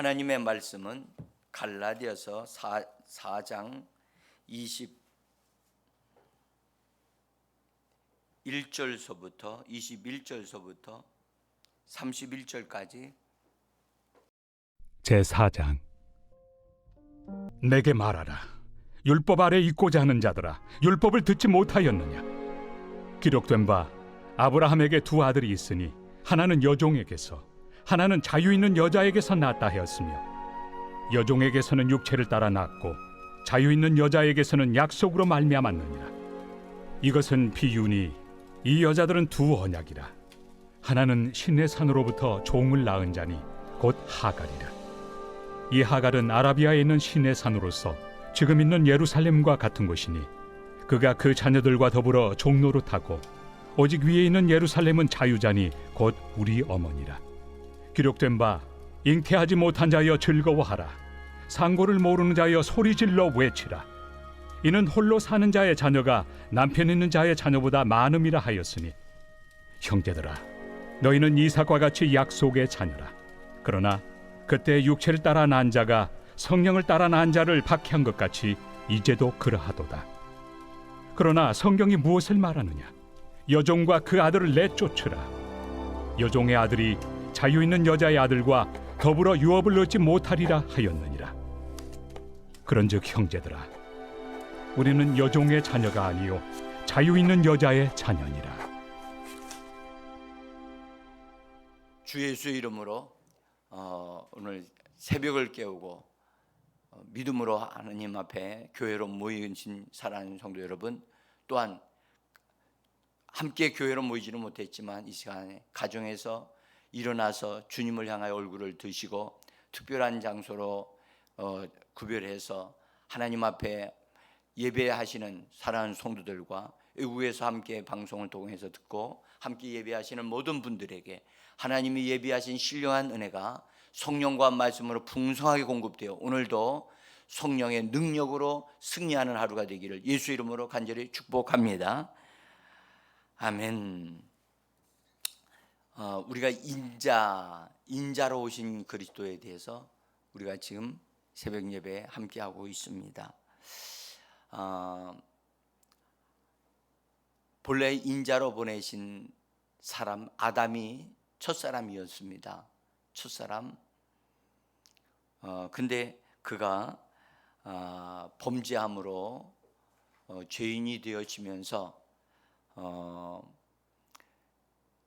하나님의 말씀은 갈라디아서 4장 21절서부터 21절서부터 31절까지 제4장. 내게 말하라. 율법 아래 있고자 하는 자들아, 율법을 듣지 못하였느냐? 기록된 바 아브라함에게 두 아들이 있으니 하나는 여종에게서 하나는 자유 있는 여자에게서 낳았다 하였으며, 여종에게서는 육체를 따라 낳고 자유 있는 여자에게서는 약속으로 말미암았느니라. 이것은 비유니 이 여자들은 두 언약이라. 하나는 신의 산으로부터 종을 낳은 자니 곧 하갈이라. 이 하갈은 아라비아에 있는 신의 산으로서 지금 있는 예루살렘과 같은 곳이니, 그가 그 자녀들과 더불어 종노릇하고 오직 위에 있는 예루살렘은 자유자니 곧 우리 어머니라. 기록된 바 잉태하지 못한 자여 즐거워하라. 상고를 모르는 자여 소리질러 외치라. 이는 홀로 사는 자의 자녀가 남편 있는 자의 자녀보다 많음이라 하였으니, 형제들아, 너희는 이삭과 같이 약속의 자녀라. 그러나 그때 육체를 따라 난 자가 성령을 따라 난 자를 박해한 것 같이 이제도 그러하도다. 그러나 성경이 무엇을 말하느냐? 여종과 그 아들을 내쫓으라. 여종의 아들이 자유 있는 여자의 아들과 더불어 유업을 얻지 못하리라 하였느니라. 그런즉 형제들아, 우리는 여종의 자녀가 아니요 자유 있는 여자의 자녀니라. 주 예수의 이름으로 오늘 새벽을 깨우고 믿음으로 하나님 앞에 교회로 모이신 사랑하는 성도 여러분, 또한 함께 교회로 모이지는 못했지만 이 시간에 가정에서 일어나서 주님을 향하여 얼굴을 드시고 특별한 장소로 구별해서 하나님 앞에 예배하시는 사랑하는 성도들과 외국에서 함께 방송을 통해서 듣고 함께 예배하시는 모든 분들에게 하나님이 예비하신 신령한 은혜가 성령과 말씀으로 풍성하게 공급되어 오늘도 성령의 능력으로 승리하는 하루가 되기를 예수 이름으로 간절히 축복합니다. 아멘. 우리가 인자로 오신 그리스도에 대해서 우리가 지금 새벽 예배에 함께하고 있습니다. 본래 인자로 보내신 사람 아담이 첫사람이었습니다. 첫사람. 근데 그가 범죄함으로 죄인이 되어지면서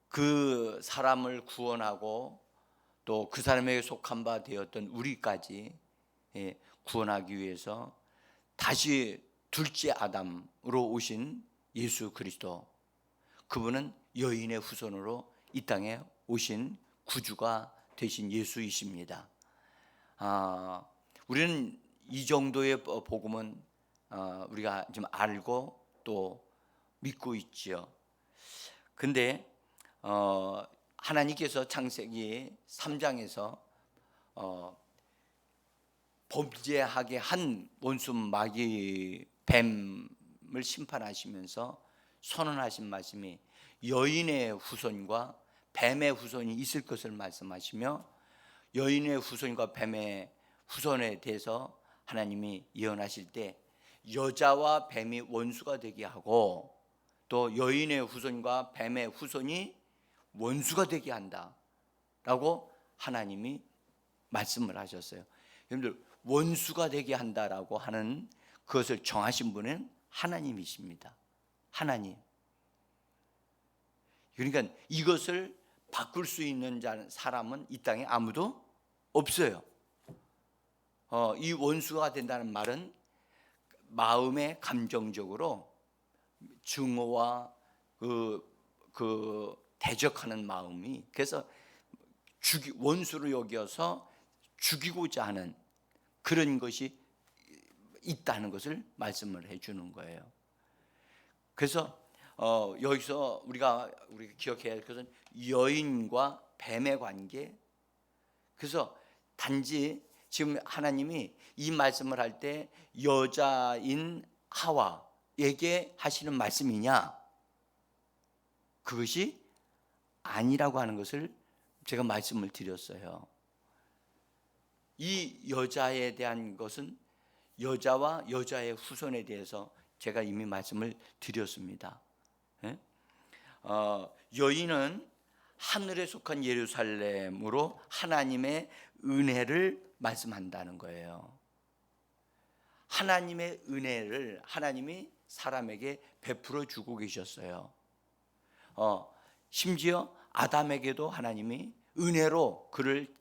그 사람을 구원하고 또 그 사람에게 속한 바 되었던 우리까지 구원하기 위해서 다시 둘째 아담으로 오신 예수 그리스도, 그분은 여인의 후손으로 이 땅에 오신 구주가 되신 예수이십니다. 우리는 이 정도의 복음은 우리가 좀 알고 또 믿고 있지요. 근데 하나님께서 창세기 3장에서 범죄하게 한 원수 마귀 뱀을 심판하시면서 선언하신 말씀이 여인의 후손과 뱀의 후손이 있을 것을 말씀하시며, 여인의 후손과 뱀의 후손에 대해서 하나님이 예언하실 때 여자와 뱀이 원수가 되게 하고 또 여인의 후손과 뱀의 후손이 원수가 되게 한다라고 하나님이 말씀을 하셨어요. 여러분들, 원수가 되게 한다라고 하는 그것을 정하신 분은 하나님이십니다. 하나님. 그러니까 이것을 바꿀 수 있는 사람은 이 땅에 아무도 없어요. 이 원수가 된다는 말은 마음의 감정적으로 증오와 그 대적하는 마음이, 그래서 원수로 여겨서 죽이고자 하는 그런 것이 있다는 것을 말씀을 해주는 거예요. 그래서 여기서 우리가 기억해야 할 것은 여인과 뱀의 관계. 그래서 단지 지금 하나님이 이 말씀을 할 때 여자인 하와에게 하시는 말씀이냐? 그것이 아니라고 하는 것을 제가 말씀을 드렸어요. 이 여자에 대한 것은 여자와 여자의 후손에 대해서 제가 이미 말씀을 드렸습니다. 여인은 하늘에 속한 예루살렘으로 하나님의 은혜를 말씀한다는 거예요. 하나님의 은혜를 하나님이 사람에게 베풀어 주고 계셨어요. 심지어 아담에게도 하나님이 그를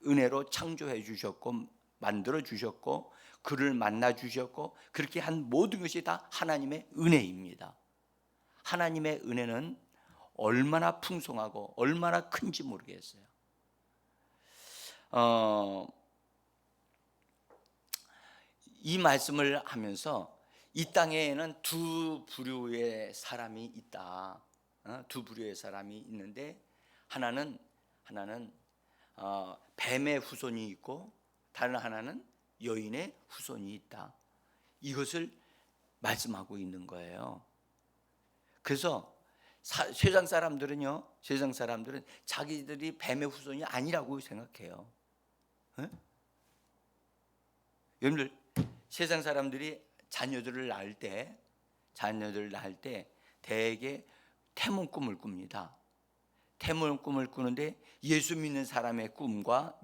은혜로 창조해 주셨고 만들어 주셨고 그를 만나 주셨고 그렇게 한 모든 것이 다 하나님의 은혜입니다. 하나님의 은혜는 얼마나 풍성하고 얼마나 큰지 모르겠어요. 이 말씀을 하면서 이 땅에는 두 부류의 사람이 있다. 두 부류의 사람이 있는데 하나는 뱀의 후손이 있고 다른 하나는 여인의 후손이 있다. 이것을 말씀하고 있는 거예요. 그래서 세상 사람들은 자기들이 뱀의 후손이 아니라고 생각해요. 여러분들 세상 사람들이 자녀들을 낳을 때 대개 태몽 꿈을 꿉니다. 태몽 꿈을 꾸는데 예수 믿는 사람의 꿈과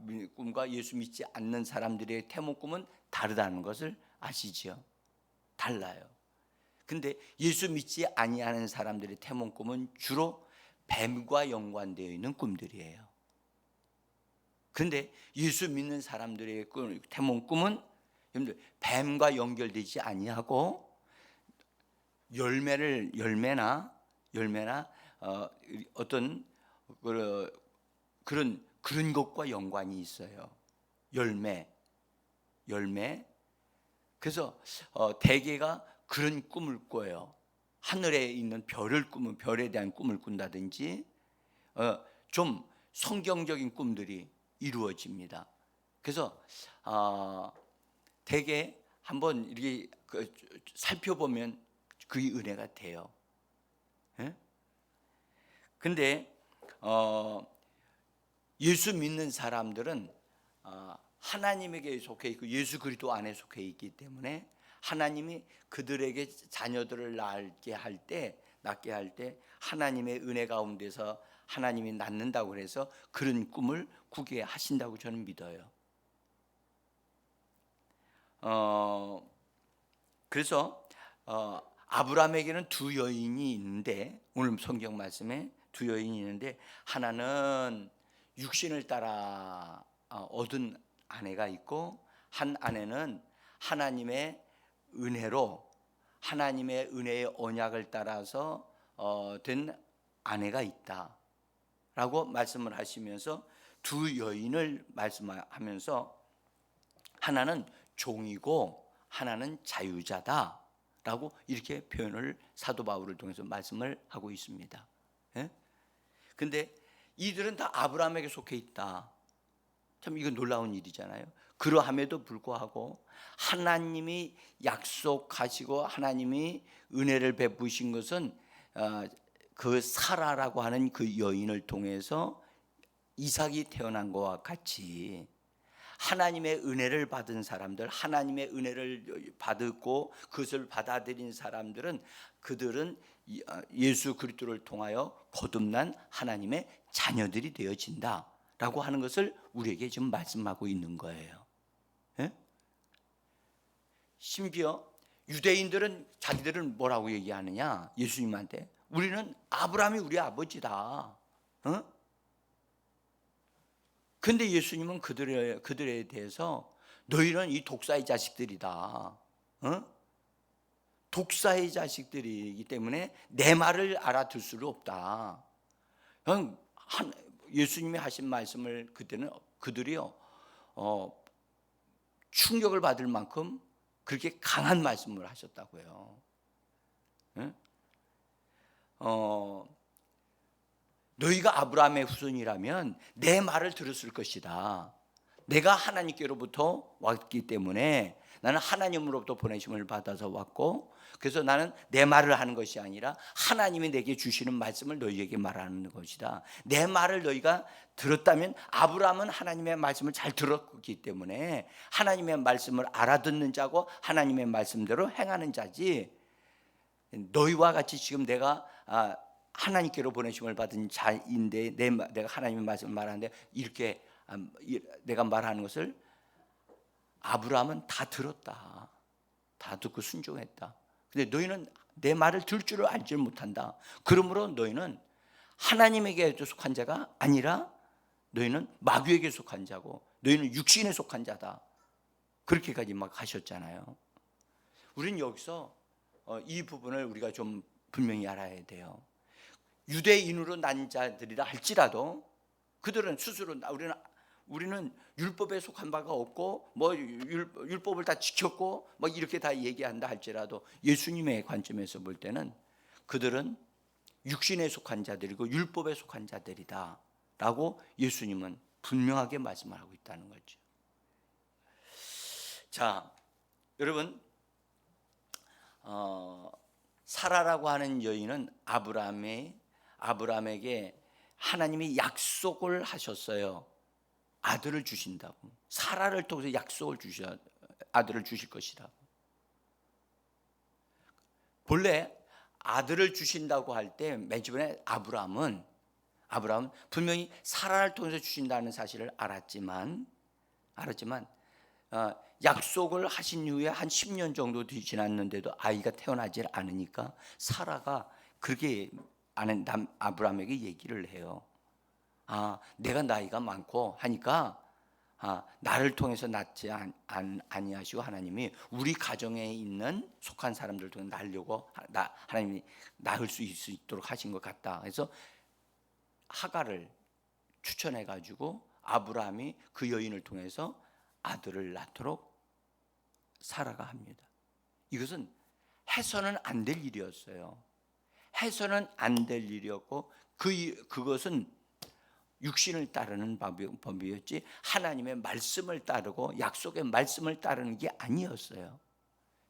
예수 믿지 않는 사람들의 태몽 꿈은 다르다는 것을 아시죠? 달라요. 근데 예수 믿지 아니하는 사람들의 태몽 꿈은 주로 뱀과 연관되어 있는 꿈들이에요. 근데 예수 믿는 사람들의 태몽 꿈은 여러분들 뱀과 연결되지 아니하고 열매나 어떤 그런 것과 연관이 있어요. 열매. 그래서 대개가 그런 꿈을 꿔요. 하늘에 있는 별에 대한 꿈을 꾼다든지 좀 성경적인 꿈들이 이루어집니다. 그래서 대개 한번 이렇게 살펴보면 그 은혜가 돼요. 근데 예수 믿는 사람들은 하나님에게 속해 있고 예수 그리스도 안에 속해 있기 때문에 하나님이 그들에게 자녀들을 낳게 할 때 하나님의 은혜 가운데서 하나님이 낳는다고 해서 그런 꿈을 꾸게 하신다고 저는 믿어요. 그래서 아브라함에게는 두 여인이 있는데 오늘 성경 말씀에 두 여인이 있는데 하나는 육신을 따라 얻은 아내가 있고 한 아내는 하나님의 은혜의 언약을 따라서 된 아내가 있다라고 말씀을 하시면서 두 여인을 말씀하면서 하나는 종이고 하나는 자유자다라고 이렇게 표현을 사도 바울을 통해서 말씀을 하고 있습니다. 근데 이들은 다 아브라함에게 속해 있다. 참 이건 놀라운 일이잖아요. 그러함에도 불구하고 하나님이 약속하시고 하나님이 은혜를 베푸신 것은 그 사라라고 하는 그 여인을 통해서 이삭이 태어난 것과 같이 하나님의 은혜를 받은 사람들, 하나님의 은혜를 받고 그것을 받아들인 사람들은 그들은 예수 그리스도를 통하여 거듭난 하나님의 자녀들이 되어진다라고 하는 것을 우리에게 지금 말씀하고 있는 거예요. 심지어 유대인들은 자기들은 뭐라고 얘기하느냐? 예수님한테 우리는 아브라함이 우리 아버지다. 근데 예수님은 그들에 대해서 너희는 이 독사의 자식들이다. 독사의 자식들이기 때문에 내 말을 알아들 수 없다. 예수님이 하신 말씀을 그때는 그들이요 충격을 받을 만큼 그렇게 강한 말씀을 하셨다고요. 너희가 아브라함의 후손이라면 내 말을 들었을 것이다. 내가 하나님께로부터 왔기 때문에 나는 하나님으로부터 보내심을 받아서 왔고, 그래서 나는 내 말을 하는 것이 아니라 하나님이 내게 주시는 말씀을 너희에게 말하는 것이다. 내 말을 너희가 들었다면, 아브라함은 하나님의 말씀을 잘 들었기 때문에 하나님의 말씀을 알아듣는 자고 하나님의 말씀대로 행하는 자지, 너희와 같이 지금 내가 하나님께로 보내심을 받은 자인데 내가 하나님의 말씀을 말하는데 이렇게 내가 말하는 것을 아브라함은 다 들었다. 다 듣고 순종했다. 근데 너희는 내 말을 들 줄을 알지 못한다. 그러므로 너희는 하나님에게 속한 자가 아니라 너희는 마귀에게 속한 자고 너희는 육신에 속한 자다. 그렇게까지 막 하셨잖아요. 우리는 여기서 이 부분을 우리가 좀 분명히 알아야 돼요. 유대인으로 난 자들이라 할지라도 그들은 스스로 우리는 율법에 속한 바가 없고 뭐 율법을 다 지켰고 뭐 이렇게 다 얘기한다 할지라도 예수님의 관점에서 볼 때는 그들은 육신에 속한 자들이고 율법에 속한 자들이다 라고 예수님은 분명하게 말씀하고 있다는 거죠. 자, 여러분, 사라라고 하는 여인은 아브라함에게 하나님이 약속을 하셨어요. 아들을 주신다고. 사라를 통해서 약속을 아들을 주실 것이라고. 본래 아들을 주신다고 할 때 맨 처음에 아브라함은 분명히 사라를 통해서 주신다는 사실을 알았지만 약속을 하신 후에 한 10년 정도 지났는데도 아이가 태어나질 않으니까 사라가 그렇게 아브라함에게 얘기를 해요. 내가 나이가 많고 하니까 나를 통해서 낳지 아니하시고 하나님이 우리 가정에 있는 속한 사람들 통해 낳으려고 하나님이 낳을 수 있도록 하신 것 같다. 그래서 하갈을 추천해 가지고 아브라함이 그 여인을 통해서 아들을 낳도록 사라가 합니다. 이것은 해서는 안 될 일이었어요. 해서는 안 될 일이었고 그것은 육신을 따르는 법이었지 하나님의 말씀을 따르고 약속의 말씀을 따르는 게 아니었어요.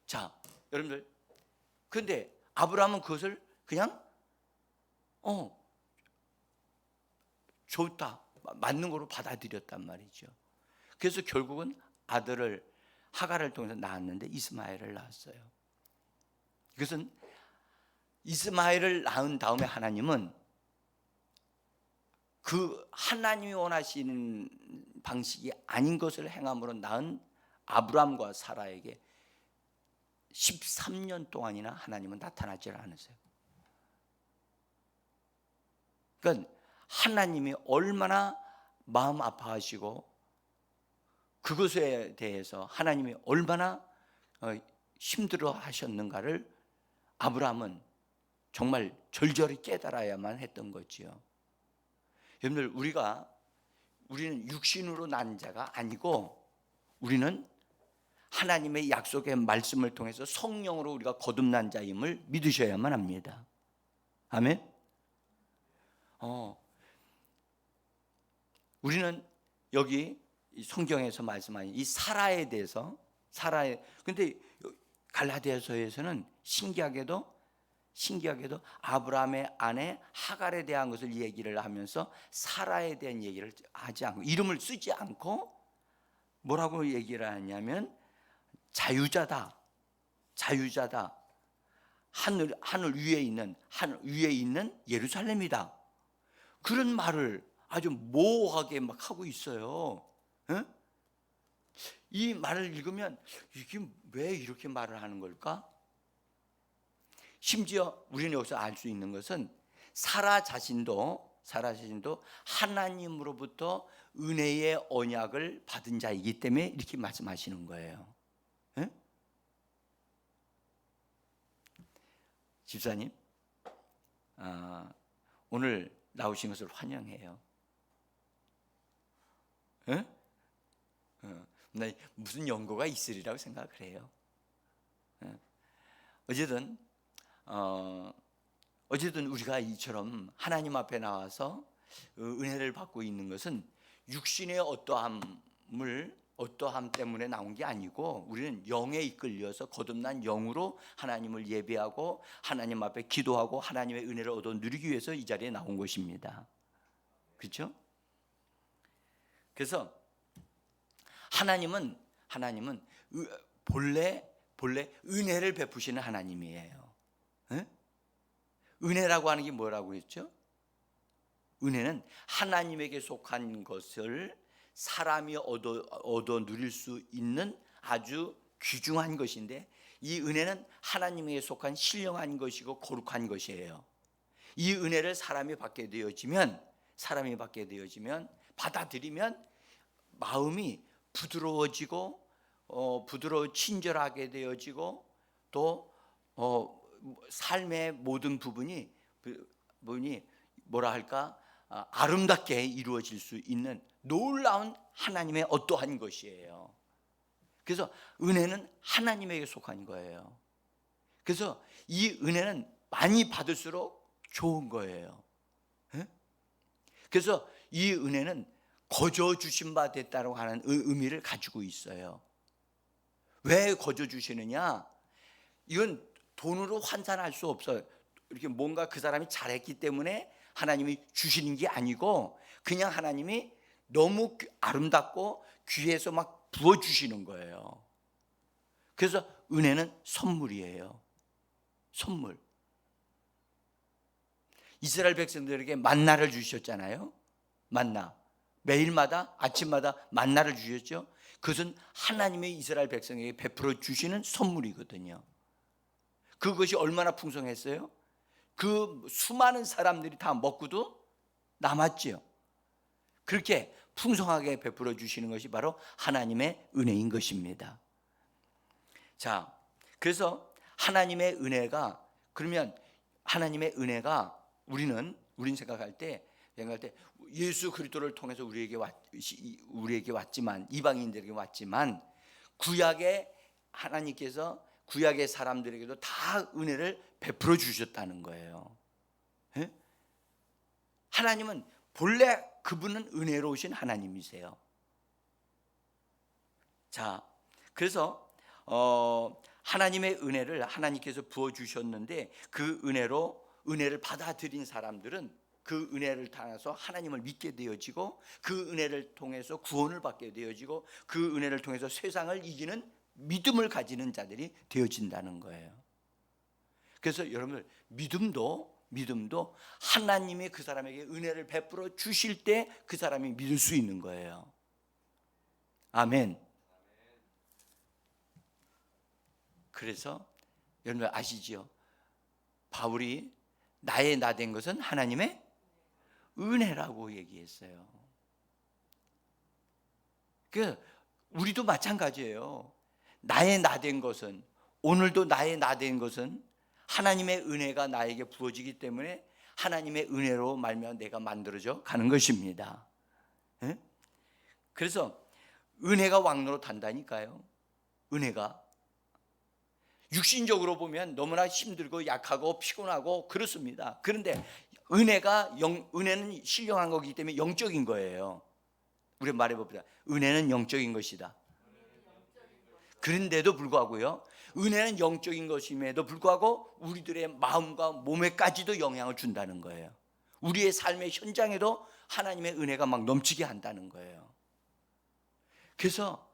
자, 여러분들, 그런데 아브라함은 그것을 그냥 좋다, 맞는 거로 받아들였단 말이죠. 그래서 결국은 아들을 하갈을 통해서 낳았는데 이스마엘을 낳았어요. 이것은 이스마엘을 낳은 다음에 하나님은 그 하나님이 원하시는 방식이 아닌 것을 행함으로 낳은 아브람과 사라에게 13년 동안이나 하나님은 나타나지 않으세요. 그러니까 하나님이 얼마나 마음 아파하시고 그것에 대해서 하나님이 얼마나 힘들어 하셨는가를 아브라함은 정말 절절히 깨달아야만 했던 거지요. 여러분들, 우리는 육신으로 난 자가 아니고 우리는 하나님의 약속의 말씀을 통해서 성령으로 우리가 거듭난 자임을 믿으셔야만 합니다. 아멘. 우리는 여기 성경에서 말씀하는 이 사라에 대해서 근데 갈라디아서에서는 신기하게도 아브라함의 아내 하갈에 대한 것을 얘기를 하면서 사라에 대한 얘기를 하지 않고 이름을 쓰지 않고 뭐라고 얘기를 하냐면 자유자다. 하늘 위에 있는 예루살렘이다. 그런 말을 아주 모호하게 막 하고 있어요. 이 말을 읽으면 이게 왜 이렇게 말을 하는 걸까? 심지어 우리는 여기서 알 수 있는 것은 사라 자신도 하나님으로부터 은혜의 언약을 받은 자이기 때문에 이렇게 말씀하시는 거예요. 집사님, 오늘 나오신 것을 환영해요. 나 무슨 연고가 있으리라고 생각을 해요. 어쨌든 우리가 이처럼 하나님 앞에 나와서 은혜를 받고 있는 것은 육신의 어떠함을 어떠함 때문에 나온 게 아니고 우리는 영에 이끌려서 거듭난 영으로 하나님을 예배하고 하나님 앞에 기도하고 하나님의 은혜를 얻어 누리기 위해서 이 자리에 나온 것입니다. 그렇죠? 그래서 하나님은 본래 은혜를 베푸시는 하나님이에요. 네? 은혜라고 하는 게 뭐라고 했죠? 은혜는 하나님에게 속한 것을 사람이 얻어 누릴 수 있는 아주 귀중한 것인데, 이 은혜는 하나님에게 속한 신령한 것이고 거룩한 것이에요. 이 은혜를 사람이 받게 되어지면 받아들이면 마음이 부드러워지고 친절하게 되어지고 또 삶의 모든 부분이 뭐라 할까, 아름답게 이루어질 수 있는 놀라운 하나님의 어떠한 것이에요. 그래서 은혜는 하나님에게 속한 거예요. 그래서 이 은혜는 많이 받을수록 좋은 거예요. 그래서 이 은혜는 거저 주신 바 됐다고 하는 의미를 가지고 있어요. 왜 거저 주시느냐? 이건 돈으로 환산할 수 없어요. 이렇게 뭔가 그 사람이 잘했기 때문에 하나님이 주시는 게 아니고 그냥 하나님이 너무 아름답고 귀해서 막 부어주시는 거예요. 그래서 은혜는 선물이에요. 선물. 이스라엘 백성들에게 만나를 주셨잖아요. 만나. 매일마다 아침마다 만나를 주셨죠. 그것은 하나님의 이스라엘 백성에게 베풀어 주시는 선물이거든요. 그것이 얼마나 풍성했어요? 그 수많은 사람들이 다 먹고도 남았지요. 그렇게 풍성하게 베풀어 주시는 것이 바로 하나님의 은혜인 것입니다. 자, 그래서 하나님의 은혜가, 그러면 하나님의 은혜가 우리는 생각할 때 예수 그리스도를 통해서 우리에게 왔지만, 이방인들에게 왔지만, 구약의 하나님께서 구약의 사람들에게도 다 은혜를 베풀어 주셨다는 거예요. 예? 하나님은 본래 그분은 은혜로우신 하나님이세요. 자, 그래서 하나님의 은혜를 하나님께서 부어 주셨는데, 그 은혜를 받아들인 사람들은 그 은혜를 통해서 하나님을 믿게 되어지고, 그 은혜를 통해서 구원을 받게 되어지고, 그 은혜를 통해서 세상을 이기는 믿음을 가지는 자들이 되어진다는 거예요. 그래서 여러분들, 믿음도 하나님이 그 사람에게 은혜를 베풀어 주실 때 그 사람이 믿을 수 있는 거예요. 아멘. 그래서 여러분 아시지요? 바울이 나의 나 된 것은 하나님의 은혜라고 얘기했어요. 우리도 마찬가지예요. 나의 나 된 것은, 오늘도 나의 나 된 것은 하나님의 은혜가 나에게 부어지기 때문에 하나님의 은혜로 말미암아 내가 만들어져 가는 것입니다. 예? 그래서 은혜가 왕노로 단다니까요. 은혜가 육신적으로 보면 너무나 힘들고 약하고 피곤하고 그렇습니다. 그런데 은혜는 신령한 거기 때문에 영적인 거예요. 우리 말해봅시다. 은혜는 영적인 것이다. 그런데도 불구하고요, 은혜는 영적인 것임에도 불구하고 우리들의 마음과 몸에까지도 영향을 준다는 거예요. 우리의 삶의 현장에도 하나님의 은혜가 막 넘치게 한다는 거예요. 그래서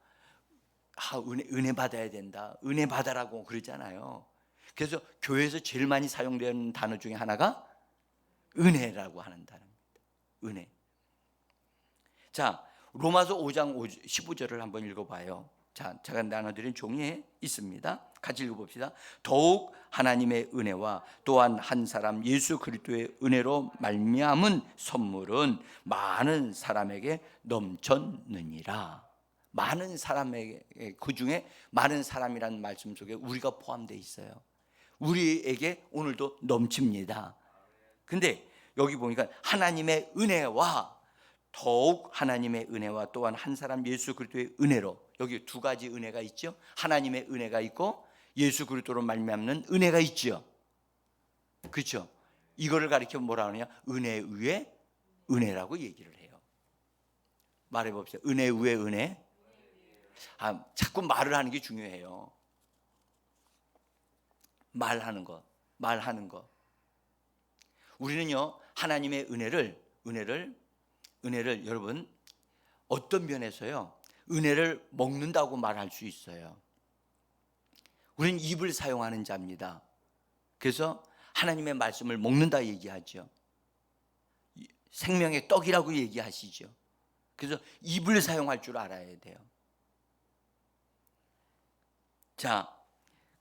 은혜 받아야 된다, 은혜 받아라고 그러잖아요. 그래서 교회에서 제일 많이 사용되는 단어 중에 하나가 은혜라고 하는 단어입니다. 은혜. 자, 로마서 5장 15절을 한번 읽어봐요. 자, 제가 나눠드린 종이에 있습니다. 같이 읽어봅시다. 더욱 하나님의 은혜와 또한 한 사람 예수 그리스도의 은혜로 말미암은 선물은 많은 사람에게 넘쳤느니라. 많은 사람에게, 그 중에 많은 사람이라는 말씀 속에 우리가 포함되어 있어요. 우리에게 오늘도 넘칩니다. 근데 여기 보니까 하나님의 은혜와 더욱 하나님의 은혜와 또한 한 사람 예수 그리스도의 은혜로, 여기 두 가지 은혜가 있죠. 하나님의 은혜가 있고 예수 그리스도로 말미암는 은혜가 있죠. 그렇죠? 이거를 가리켜 뭐라 하느냐? 은혜 위에 은혜라고 얘기를 해요. 말해봅시다. 은혜 위에 은혜. 자꾸 말을 하는 게 중요해요. 말하는 거. 우리는요, 하나님의 은혜를 여러분 어떤 면에서요, 은혜를 먹는다고 말할 수 있어요. 우리는 입을 사용하는 자입니다. 그래서 하나님의 말씀을 먹는다 얘기하죠. 생명의 떡이라고 얘기하시죠. 그래서 입을 사용할 줄 알아야 돼요. 자,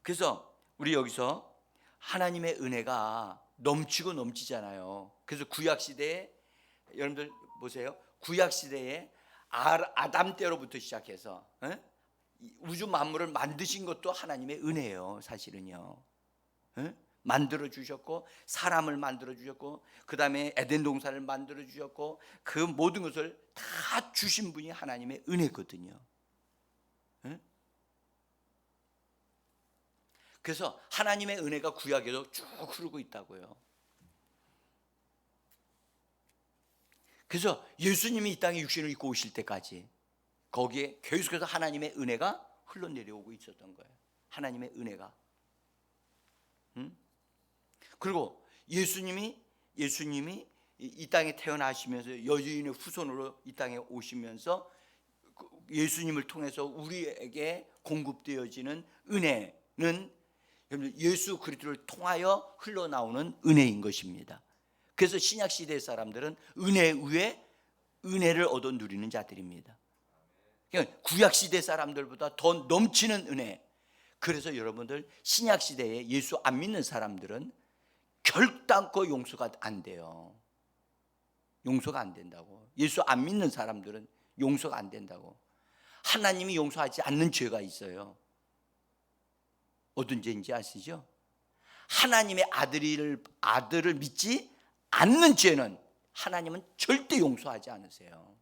그래서 우리 여기서 하나님의 은혜가 넘치고 넘치잖아요. 그래서 구약시대에, 여러분들 보세요, 구약시대에 아담 때로부터 시작해서 우주 만물을 만드신 것도 하나님의 은혜예요. 사실은요, 만들어 주셨고, 사람을 만들어 주셨고, 그 다음에 에덴 동산을 만들어 주셨고, 그 모든 것을 다 주신 분이 하나님의 은혜거든요. 그래서 하나님의 은혜가 구약에도 쭉 흐르고 있다고요. 그래서 예수님이 이 땅에 육신을 입고 오실 때까지 거기에 계속해서 하나님의 은혜가 흘러내려오고 있었던 거예요. 하나님의 은혜가. 그리고 예수님이 이 땅에 태어나시면서 여주인의 후손으로 이 땅에 오시면서 예수님을 통해서 우리에게 공급되어지는 은혜는 예수 그리스도를 통하여 흘러나오는 은혜인 것입니다. 그래서 신약 시대 사람들은 은혜 위에 은혜를 얻어 누리는 자들입니다. 그러니까 구약 시대 사람들보다 더 넘치는 은혜. 그래서 여러분들 신약 시대에 예수 안 믿는 사람들은 결단코 용서가 안 돼요. 용서가 안 된다고. 예수 안 믿는 사람들은 용서가 안 된다고. 하나님이 용서하지 않는 죄가 있어요. 어떤 죄인지 아시죠? 하나님의 아들을 믿지 않는 죄는 하나님은 절대 용서하지 않으세요.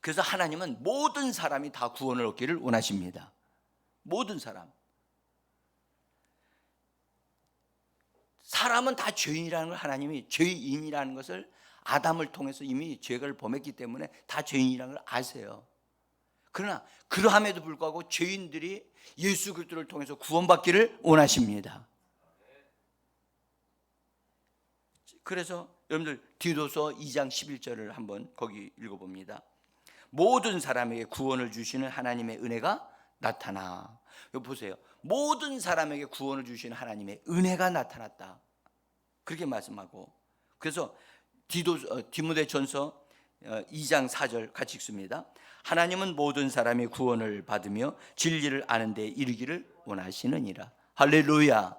그래서 하나님은 모든 사람이 다 구원을 얻기를 원하십니다. 모든 사람은 다 죄인이라는 걸, 하나님이 죄인이라는 것을 아담을 통해서 이미 죄를 범했기 때문에 다 죄인이라는 걸 아세요. 그러나 그러함에도 불구하고 죄인들이 예수 그리스도를 통해서 구원받기를 원하십니다. 그래서 여러분들 디도서 2장 11절을 한번 거기 읽어봅니다. 모든 사람에게 구원을 주시는 하나님의 은혜가 나타나. 여기 보세요. 모든 사람에게 구원을 주시는 하나님의 은혜가 나타났다. 그렇게 말씀하고, 그래서 디모데전서 2장 4절 같이 읽습니다. 하나님은 모든 사람이 구원을 받으며 진리를 아는 데 이르기를 원하시느니라. 할렐루야.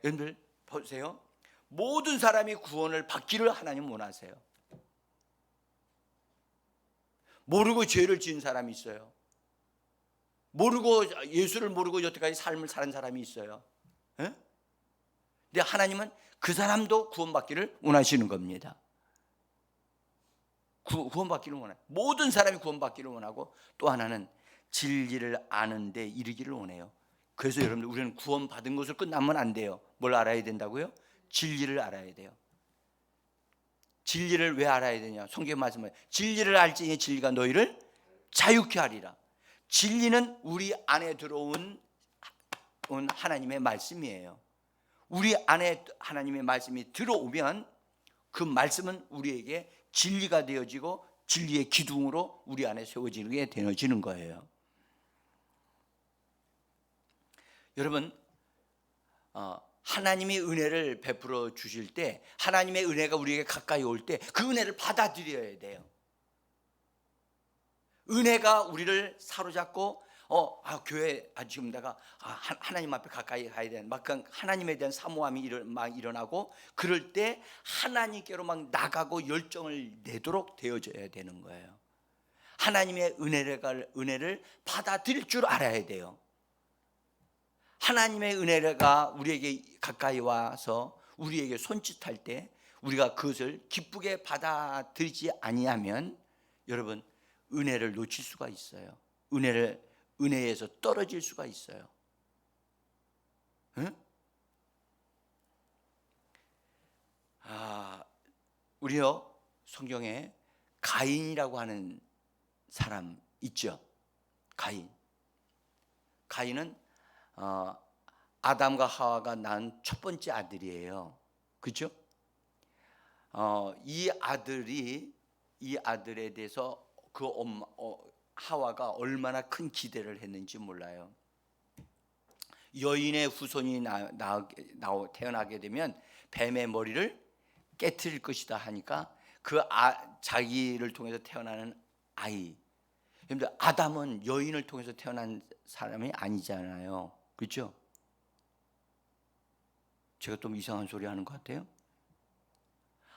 여러분들 보세요. 모든 사람이 구원을 받기를 하나님 원하세요. 모르고 죄를 지은 사람이 있어요. 모르고 예수를 모르고 여태까지 삶을 사는 사람이 있어요. 근데 하나님은 그 사람도 구원받기를 원하시는 겁니다. 구원받기를 원해요. 모든 사람이 구원받기를 원하고, 또 하나는 진리를 아는 데 이르기를 원해요. 그래서 여러분들, 우리는 구원받은 것을 끝나면 안 돼요. 뭘 알아야 된다고요? 진리를 알아야 돼요. 진리를 왜 알아야 되냐? 성경 말씀에 진리를 알지니 진리가 너희를 자유케 하리라. 진리는 우리 안에 들어온 하나님의 말씀이에요. 우리 안에 하나님의 말씀이 들어오면 그 말씀은 우리에게 진리가 되어지고 진리의 기둥으로 우리 안에 세워지게 되어지는 거예요. 여러분, 하나님이 은혜를 베풀어 주실 때, 하나님의 은혜가 우리에게 가까이 올 때 그 은혜를 받아들여야 돼요. 은혜가 우리를 사로잡고 교회 지금 내가 하나님 앞에 가까이 가야 되는 막 하나님에 대한 사모함이 막 일어나고, 그럴 때 하나님께로 막 나가고 열정을 내도록 되어져야 되는 거예요. 하나님의 은혜를 받아들일 줄 알아야 돼요. 하나님의 은혜가 우리에게 가까이 와서 우리에게 손짓할 때 우리가 그것을 기쁘게 받아들이지 아니하면 여러분, 은혜를 놓칠 수가 있어요. 은혜에서 떨어질 수가 있어요. 응? 우리요, 성경에 가인이라고 하는 사람 있죠. 가인은 아담과 하와가 낳은 첫 번째 아들이에요. 그렇죠? 이 아들에 대해서 그 하와가 얼마나 큰 기대를 했는지 몰라요. 여인의 후손이 태어나게 되면 뱀의 머리를 깨트릴 것이다 하니까 자기를 통해서 태어나는 아이. 그런데 아담은 여인을 통해서 태어난 사람이 아니잖아요. 그렇죠? 제가 좀 이상한 소리 하는 것 같아요.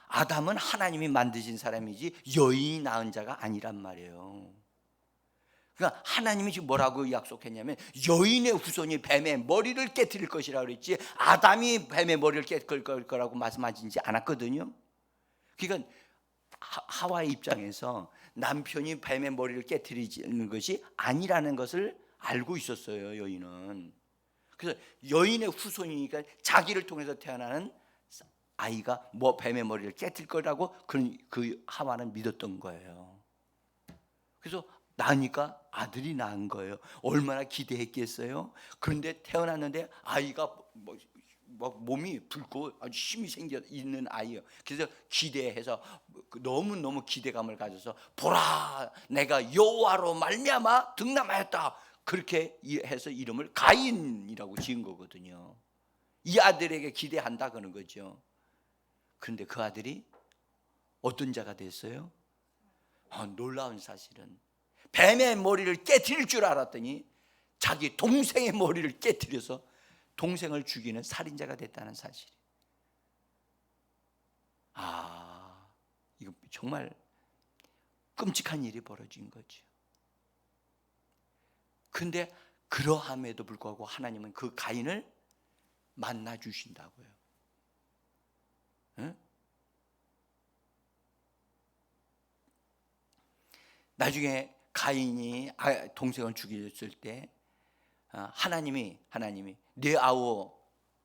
아담은 하나님이 만드신 사람이지 여인이 낳은 자가 아니란 말이에요. 그러니까 하나님이 지금 뭐라고 약속했냐면 여인의 후손이 뱀의 머리를 깨트릴 것이라고 그랬지 아담이 뱀의 머리를 깨트릴 거라고 말씀하시지 않았거든요. 그러니까 하와의 입장에서 남편이 뱀의 머리를 깨트리는 것이 아니라는 것을 알고 있었어요. 여인은. 그래서 여인의 후손이니까 자기를 통해서 태어나는 아이가 뱀의 머리를 깨트릴 거라고 그 하와는 믿었던 거예요. 그래서 낳으니까 아들이 낳은 거예요. 얼마나 기대했겠어요. 그런데 태어났는데 아이가 몸이 붉고 아주 힘이 생겨 있는 아이예요. 그래서 기대해서 너무너무 기대감을 가져서 보라 내가 여호와로 말미암아 득남하였다. 그렇게 해서 이름을 가인이라고 지은 거거든요. 이 아들에게 기대한다 그런 거죠. 그런데 그 아들이 어떤 자가 됐어요? 놀라운 사실은 뱀의 머리를 깨트릴 줄 알았더니 자기 동생의 머리를 깨트려서 동생을 죽이는 살인자가 됐다는 사실이. 이거 정말 끔찍한 일이 벌어진 거죠. 근데 그러함에도 불구하고 하나님은 그 가인을 만나 주신다고요. 응? 나중에 가인이 동생을 죽였을 때 하나님이 네 아우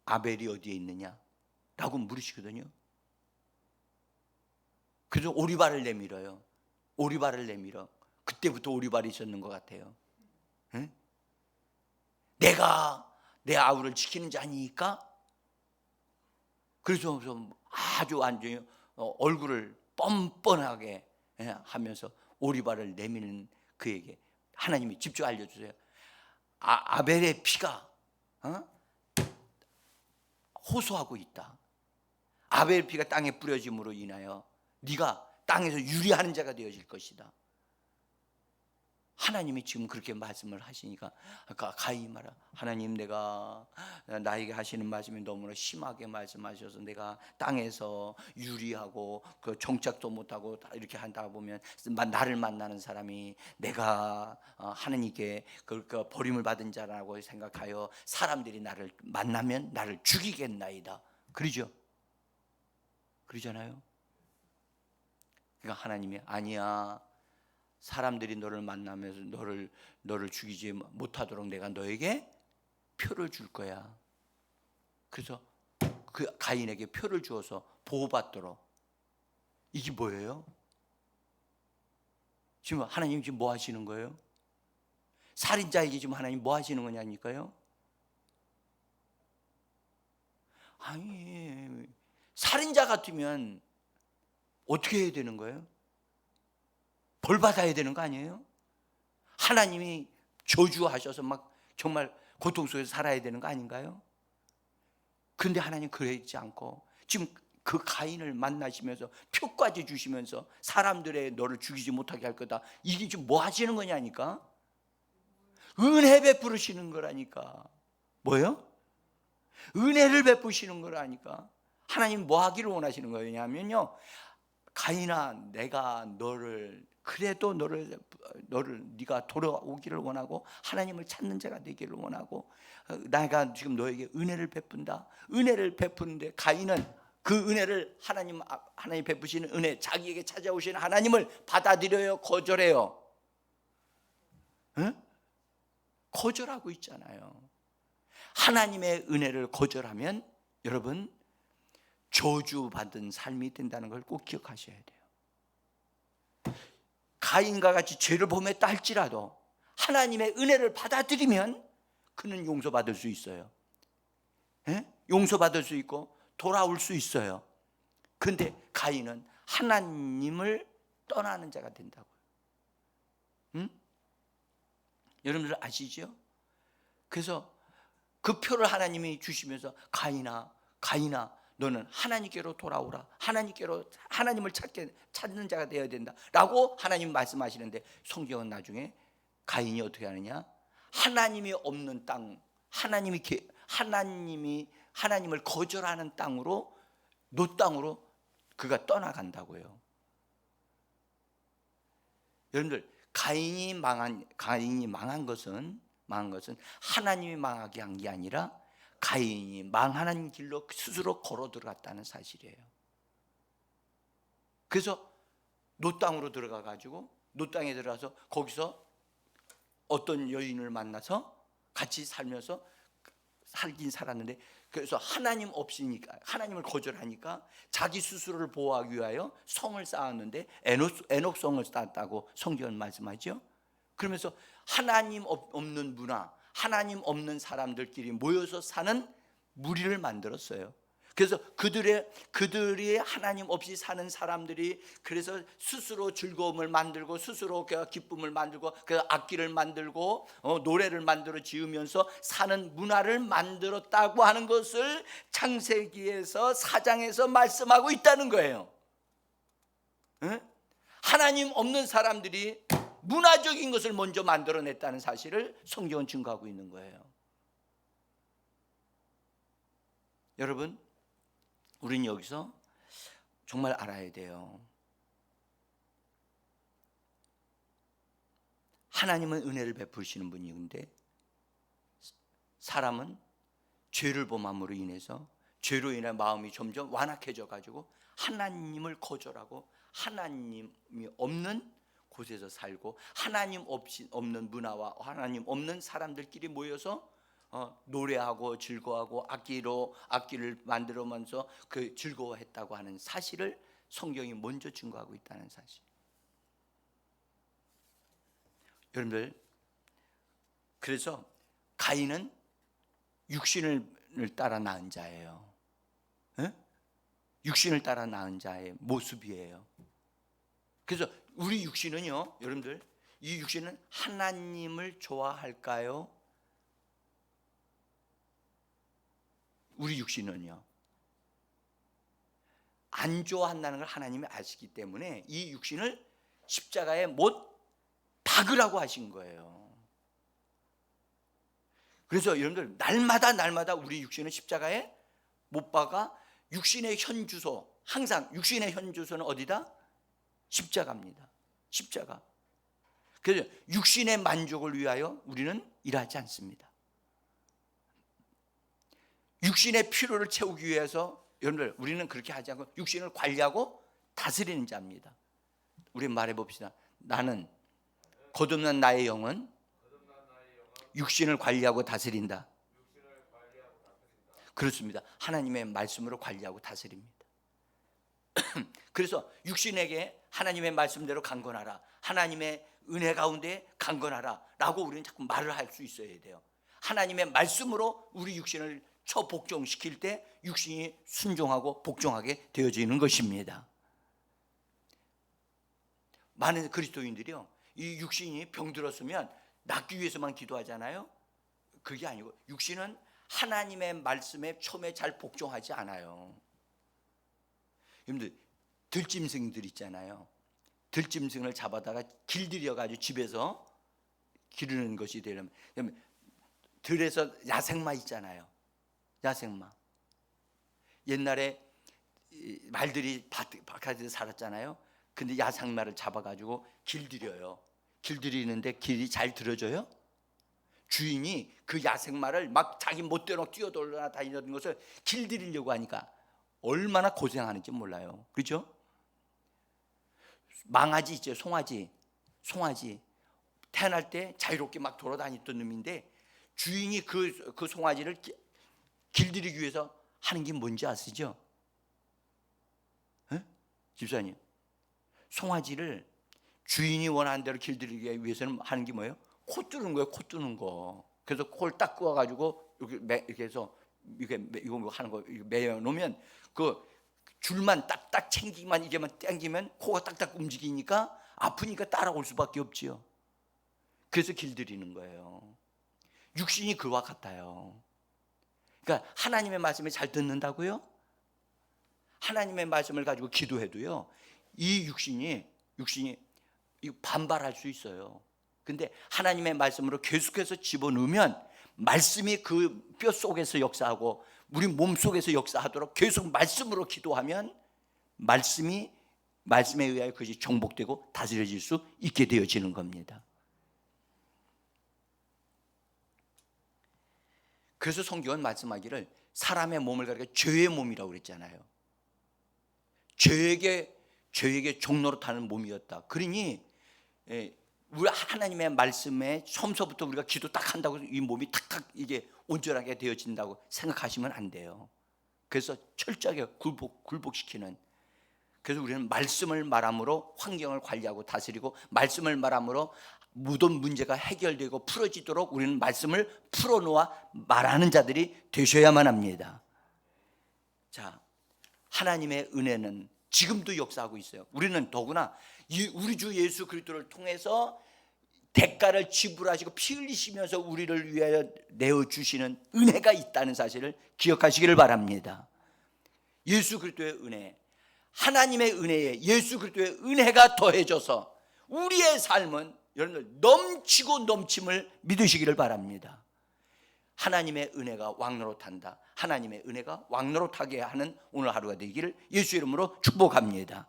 아벨이 어디에 있느냐라고 물으시거든요. 그래서 오리발을 내밀어요. 그때부터 오리발이 있었는 것 같아요. 응? 내가 내 아우를 지키는 자니까. 그래서 아주 완전히 얼굴을 뻔뻔하게 하면서 오리발을 내미는 그에게 하나님이 직접 알려주세요. 아벨의 피가 호소하고 있다. 아벨의 피가 땅에 뿌려짐으로 인하여 네가 땅에서 유리하는 자가 되어질 것이다. 하나님이 지금 그렇게 말씀을 하시니까 가인이 말아 하나님 내가 나에게 하시는 말씀이 너무나 심하게 말씀하셔서 내가 땅에서 유리하고 그 정착도 못하고 이렇게 한다 보면 나를 만나는 사람이 내가 하나님께 그 버림을 받은 자라고 생각하여 사람들이 나를 만나면 나를 죽이겠나이다. 그러잖아요. 그러니까 하나님이 아니야. 사람들이 너를 만나면서 너를 죽이지 못하도록 내가 너에게 표를 줄 거야. 그래서 그 가인에게 표를 주어서 보호받도록. 이게 뭐예요? 지금 하나님 지금 뭐 하시는 거예요? 살인자에게 지금 하나님 뭐 하시는 거냐니까요? 아니 살인자 같으면 어떻게 해야 되는 거예요? 벌 받아야 되는 거 아니에요? 하나님이 저주하셔서 막 정말 고통 속에서 살아야 되는 거 아닌가요? 그런데 하나님 그러지 않고 지금 그 가인을 만나시면서 표까지 주시면서 사람들의 너를 죽이지 못하게 할 거다. 이게 지금 뭐 하시는 거냐니까? 은혜 베푸시는 거라니까. 뭐예요? 은혜를 베푸시는 거라니까. 하나님 뭐 하기를 원하시는 거냐면요, 가인아 내가 그래도 너를 네가 돌아오기를 원하고 하나님을 찾는 자가 되기를 원하고 내가 지금 너에게 은혜를 베푼다. 은혜를 베푸는데 가인은 그 은혜를 하나님 베푸시는 은혜, 자기에게 찾아오시는 하나님을 받아들여요, 거절해요? 응? 거절하고 있잖아요. 하나님의 은혜를 거절하면 여러분 저주받은 삶이 된다는 걸 꼭 기억하셔야 돼요. 가인과 같이 죄를 범했다 할지라도 하나님의 은혜를 받아들이면 그는 용서받을 수 있어요. 용서받을 수 있고 돌아올 수 있어요. 그런데 가인은 하나님을 떠나는 자가 된다고요. 여러분들 아시죠? 그래서 그 표를 하나님이 주시면서 가인아 너는 하나님께로 돌아오라. 하나님을 찾는 자가 되어야 된다 라고 하나님 말씀하시는데, 성경은 나중에 가인이 어떻게 하느냐, 하나님이 없는 땅, 하나님을 거절하는 땅으로, 노 땅으로 그가 떠나간다고요. 여러분들, 가인이 망한 것은 하나님이 망하게 한 게 아니라 가인이 망하는 길로 스스로 걸어 들어갔다는 사실이에요. 그래서 노 땅으로 들어가 가지고, 노 땅에 들어가서 거기서 어떤 여인을 만나서 같이 살면서 살긴 살았는데, 그래서 하나님 없으니까, 하나님을 거절하니까 자기 스스로를 보호하기 위하여 성을 쌓았는데 에녹성을 쌓았다고 성경은 말씀하죠. 그러면서 하나님 없는 문화, 하나님 없는 사람들끼리 모여서 사는 무리를 만들었어요. 그래서 그들이 하나님 없이 사는 사람들이, 그래서 스스로 즐거움을 만들고 스스로 기쁨을 만들고 그 악기를 만들고 노래를 만들어 지으면서 사는 문화를 만들었다고 하는 것을 창세기에서 4장에서 말씀하고 있다는 거예요. 하나님 없는 사람들이 문화적인 것을 먼저 만들어냈다는 사실을 성경은 증거하고 있는 거예요. 여러분, 우리는 여기서 정말 알아야 돼요. 하나님은 은혜를 베푸시는 분이신데, 사람은 죄를 범함으로 인해서, 죄로 인해 마음이 점점 완악해져 가지고 하나님을 거절하고 하나님이 없는 곳에서 살고, 하나님 없는 문화와 하나님 없는 사람들끼리 모여서 노래하고 즐거워하고 악기를 만들면서 그 즐거워했다고 하는 사실을 성경이 먼저 증거하고 있다는 사실. 여러분들, 그래서 가인은 육신을 따라 낳은 자예요. 육신을 따라 낳은 자의 모습이에요. 그래서 우리 육신은요, 여러분들, 이 육신은 하나님을 좋아할까요? 우리 육신은요, 안 좋아한다는 걸 하나님이 아시기 때문에 이 육신을 십자가에 못 박으라고 하신 거예요. 그래서 여러분들, 날마다 우리 육신을 십자가에 못 박아. 육신의 현주소, 항상 육신의 현주소는 어디다? 십자가입니다. 십자가. 그래서 육신의 만족을 위하여 우리는 일하지 않습니다. 육신의 필요를 채우기 위해서, 여러분들, 우리는 그렇게 하지 않고 육신을 관리하고 다스리는 자입니다. 우리 말해 봅시다. 나는, 거듭난 나의 영은 육신을 관리하고 다스린다. 그렇습니다. 하나님의 말씀으로 관리하고 다스립니다. 그래서 육신에게 하나님의 말씀대로 강건하라, 하나님의 은혜 가운데 강건하라 라고 우리는 자꾸 말을 할 수 있어야 돼요. 하나님의 말씀으로 우리 육신을 처복종시킬 때 육신이 순종하고 복종하게 되어지는 것입니다. 많은 그리스도인들이요, 이 육신이 병들었으면 낫기 위해서만 기도하잖아요. 그게 아니고 육신은 하나님의 말씀에 처음에 잘 복종하지 않아요. 여러분들, 들짐승들 있잖아요. 들짐승을 잡아다가 길들여가지고 집에서 기르는 것이 되려면, 들에서 야생마 있잖아요. 야생마. 옛날에 말들이 바깥에서 살았잖아요. 근데 야생마를 잡아가지고 길들여요. 길들이는데 길이 잘 들어져요? 주인이 그 야생마를 막 자기 멋대로 뛰어돌아 다니는 것을 길들이려고 하니까 얼마나 고생하는지 몰라요. 그렇죠? 망아지 있죠. 송아지 태어날 때 자유롭게 막 돌아다녔던 놈인데, 주인이 그 송아지를 길들이기 위해서 하는 게 뭔지 아시죠? 집사님, 송아지를 주인이 원하는 대로 길들이기 위해서는 하는 게 뭐예요? 코 뚫는 거예요. 코 뚫는 거. 그래서 코를 딱 그어가지고 이렇게 해서 이거 하는 거 매여 놓으면 그 줄만 딱딱 챙기기만 이게만 당기면 코가 딱딱 움직이니까 아프니까 따라올 수밖에 없지요. 그래서 길들이는 거예요. 육신이 그와 같아요. 그러니까 하나님의 말씀을 잘 듣는다고요? 하나님의 말씀을 가지고 기도해도요, 이 육신이 반발할 수 있어요. 근데 하나님의 말씀으로 계속해서 집어넣으면 말씀이 그 뼈 속에서 역사하고 우리 몸 속에서 역사하도록 계속 말씀으로 기도하면 말씀에 의하여 그것이 정복되고 다스려질 수 있게 되어지는 겁니다. 그래서 성경은 말씀하기를 사람의 몸을 가리켜 죄의 몸이라고 그랬잖아요. 죄에게 종로로 타는 몸이었다. 그러니 우리 하나님의 말씀에 처음서부터 우리가 기도 딱 한다고 이 몸이 탁탁 이게 온전하게 되어진다고 생각하시면 안 돼요. 그래서 철저하게 굴복시키는, 그래서 우리는 말씀을 말함으로 환경을 관리하고 다스리고, 말씀을 말함으로 모든 문제가 해결되고 풀어지도록 우리는 말씀을 풀어놓아 말하는 자들이 되셔야만 합니다. 자, 하나님의 은혜는 지금도 역사하고 있어요. 우리는 더구나 우리 주 예수 그리스도를 통해서 대가를 지불하시고 피 흘리시면서 우리를 위하여 내어주시는 은혜가 있다는 사실을 기억하시기를 바랍니다. 예수 그리스도의 은혜, 하나님의 은혜에 예수 그리스도의 은혜가 더해져서 우리의 삶은 여러분들 넘치고 넘침을 믿으시기를 바랍니다. 하나님의 은혜가 왕노릇한다. 하나님의 은혜가 왕노릇하게 하는 오늘 하루가 되기를 예수 이름으로 축복합니다.